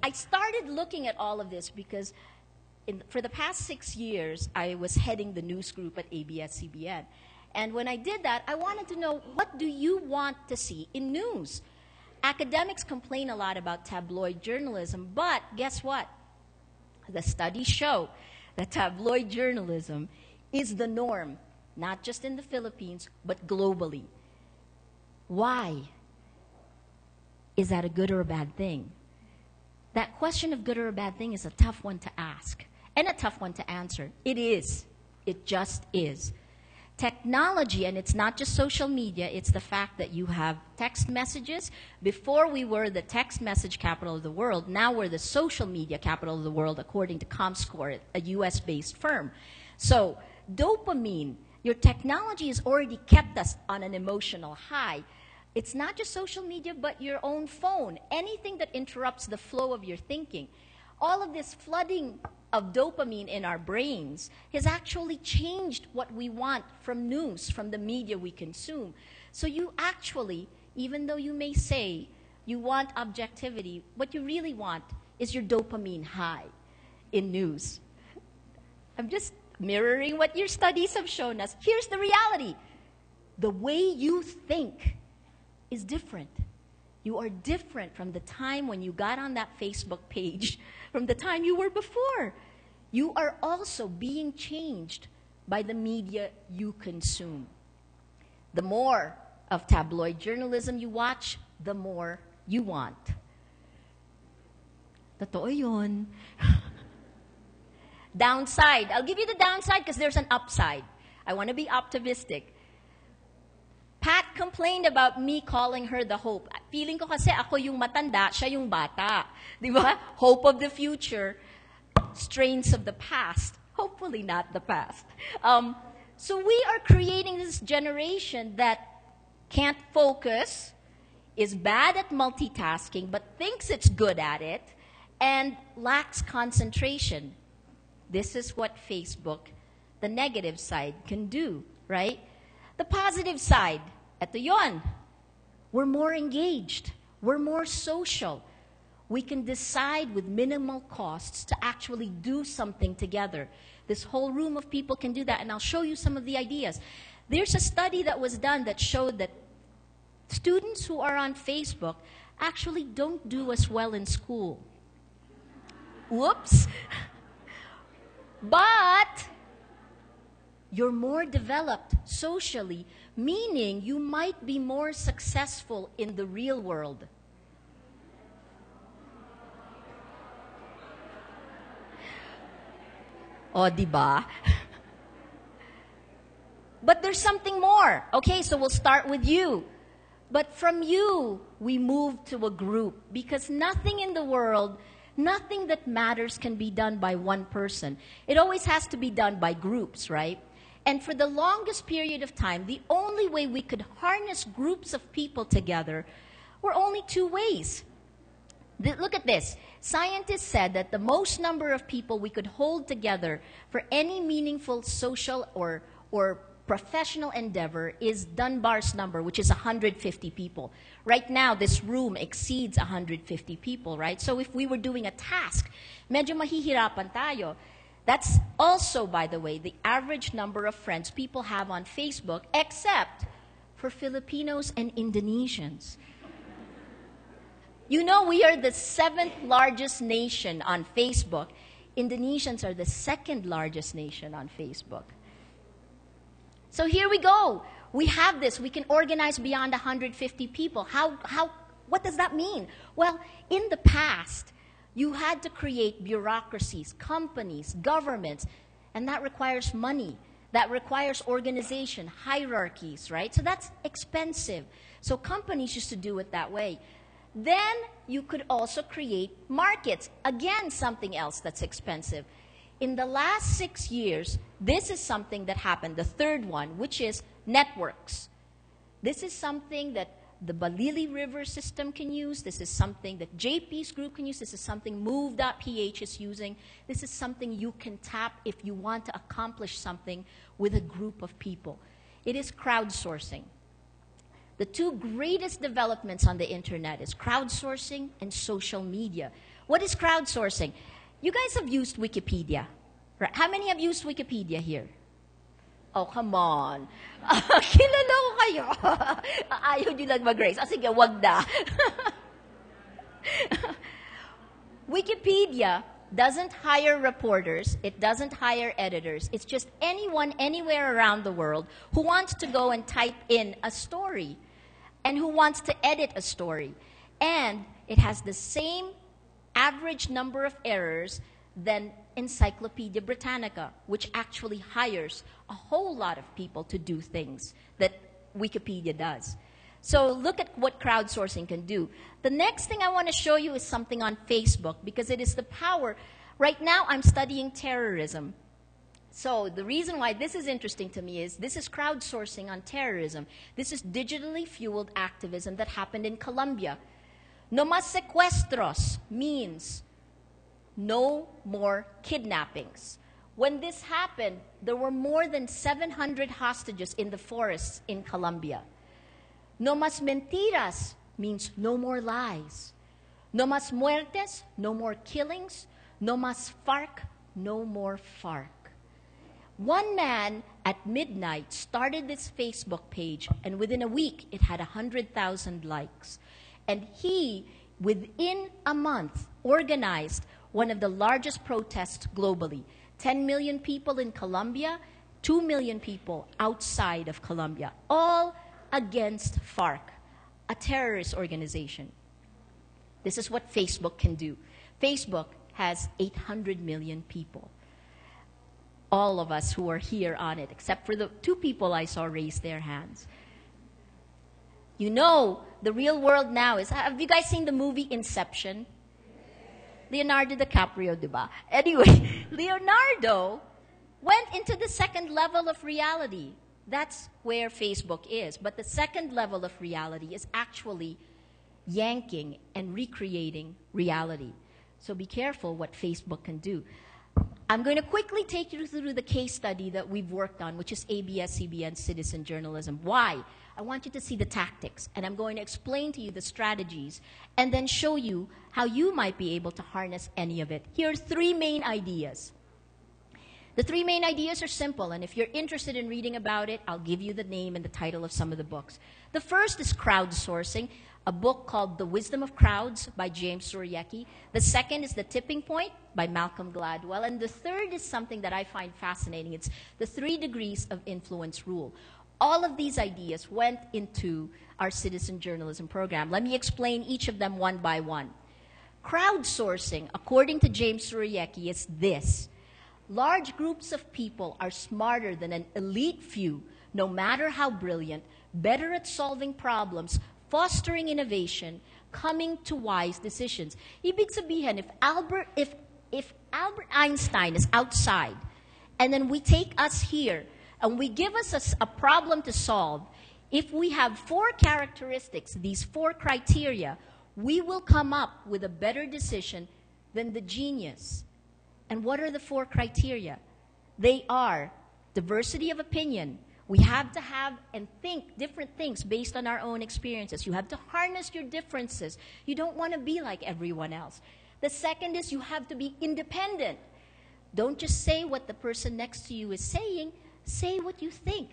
I started looking at all of this because for the past 6 years, I was heading the news group at ABS-CBN. And when I did that, I wanted to know, what do you want to see in news? Academics complain a lot about tabloid journalism, but guess what? The studies show that tabloid journalism is the norm, not just in the Philippines, but globally. Why? Is that a good or a bad thing? That question of good or a bad thing is a tough one to ask and a tough one to answer. It is. It just is. Technology, and it's not just social media, it's the fact that you have text messages. Before we were the text message capital of the world, now we're the social media capital of the world, according to ComScore, a US-based firm. So, dopamine, your technology has already kept us on an emotional high. It's not just social media, but your own phone, anything that interrupts the flow of your thinking. All of this flooding of dopamine in our brains has actually changed what we want from news, from the media we consume. So you actually, even though you may say you want objectivity, what you really want is your dopamine high in news. I'm just mirroring what your studies have shown us. Here's the reality. The way you think is different. You are different from the time when you got on that Facebook page, from the time you were before. You are also being changed by the media you consume. The more of tabloid journalism you watch, the more you want. Totoo yun. Downside. I'll give you the downside because there's an upside. I want to be optimistic. Pat complained about me calling her the hope. Feeling ko kasi ako yung matanda, siya yung bata. Di ba? Hope of the future, strains of the past. Hopefully not the past. So we are creating this generation that can't focus, is bad at multitasking, but thinks it's good at it, and lacks concentration. This is what Facebook, the negative side, can do, right? The positive side, eto yon. We're more engaged. We're more social. We can decide with minimal costs to actually do something together. This whole room of people can do that, and I'll show you some of the ideas. There's a study that was done that showed that students who are on Facebook actually don't do as well in school. Whoops. But you're more developed socially, meaning you might be more successful in the real world. O, diba? But there's something more. Okay, so we'll start with you. But from you, we move to a group, because nothing in the world, nothing that matters can be done by one person. It always has to be done by groups, right? And for the longest period of time, the only way we could harness groups of people together were only two ways. Look at this. Scientists said that the most number of people we could hold together for any meaningful social or professional endeavor is Dunbar's number, which is 150 people. Right now, this room exceeds 150 people, right? So if we were doing a task, medyo mahihirapan tayo. That's also, by the way, the average number of friends people have on Facebook, except for Filipinos and Indonesians. You know, we are the 7th largest nation on Facebook. Indonesians are the 2nd largest nation on Facebook. So here we go. We have this. We can organize beyond 150 people. What does that mean? Well, in the past, you had to create bureaucracies, companies, governments, and that requires money. That requires organization, hierarchies, right? So that's expensive. So companies used to do it that way. Then you could also create markets. Again, something else that's expensive. In the last 6 years, this is something that happened, the third one, which is networks. This is something that the Balili River system can use. This is something that JP's group can use. This is something MovePH is using. This is something you can tap if you want to accomplish something with a group of people. It is crowdsourcing. The two greatest developments on the internet is crowdsourcing and social media. What is crowdsourcing? You guys have used Wikipedia, right? How many have used Wikipedia here? Oh, come on. Kilala ko kayo. Ayaw nyo lang mag-raise. Sige, wag na. Wikipedia doesn't hire reporters. It doesn't hire editors. It's just anyone, anywhere around the world who wants to go and type in a story and who wants to edit a story. And it has the same average number of errors than Encyclopedia Britannica, which actually hires a whole lot of people to do things that Wikipedia does. So look at what crowdsourcing can do. The next thing I want to show you is something on Facebook, because it is the power. Right now I'm studying terrorism. So the reason why this is interesting to me is this is crowdsourcing on terrorism. This is digitally fueled activism that happened in Colombia. No más secuestros means no more kidnappings. When this happened, there were more than 700 hostages in the forests in Colombia. No más mentiras means no more lies. No más muertes, no more killings. No más FARC, no more FARC. One man at midnight started this Facebook page, and within a week, it had 100,000 likes. And he, within a month, organized one of the largest protests globally. 10 million people in Colombia, 2 million people outside of Colombia, all against FARC, a terrorist organization. This is what Facebook can do. Facebook has 800 million people. All of us who are here on it, except for the 2 people I saw raise their hands. You know, the real world now is, have you guys seen the movie Inception? Leonardo DiCaprio, diba? Anyway, Leonardo went into the second level of reality. That's where Facebook is. But the second level of reality is actually yanking and recreating reality. So be careful what Facebook can do. I'm going to quickly take you through the case study that we've worked on, which is ABS-CBN citizen journalism. Why? I want you to see the tactics, and I'm going to explain to you the strategies, and then show you how you might be able to harness any of it. Here are 3 main ideas. The 3 main ideas are simple, and if you're interested in reading about it, I'll give you the name and the title of some of the books. The first is crowdsourcing, a book called The Wisdom of Crowds by James Surowiecki. The second is The Tipping Point by Malcolm Gladwell. And the third is something that I find fascinating. It's The 3 Degrees of Influence Rule. All of these ideas went into our citizen journalism program. Let me explain each of them one by one. Crowdsourcing, according to James Surowiecki, is this. Large groups of people are smarter than an elite few, no matter how brilliant, better at solving problems, fostering innovation, coming to wise decisions. Ibig sabihin, if Albert Einstein is outside, and then we take us here, and we give us a problem to solve, if we have 4 characteristics, these 4 criteria, we will come up with a better decision than the genius. And what are the 4 criteria? They are diversity of opinion. We have to have and think different things based on our own experiences. You have to harness your differences. You don't want to be like everyone else. The second is you have to be independent. Don't just say what the person next to you is saying. Say what you think.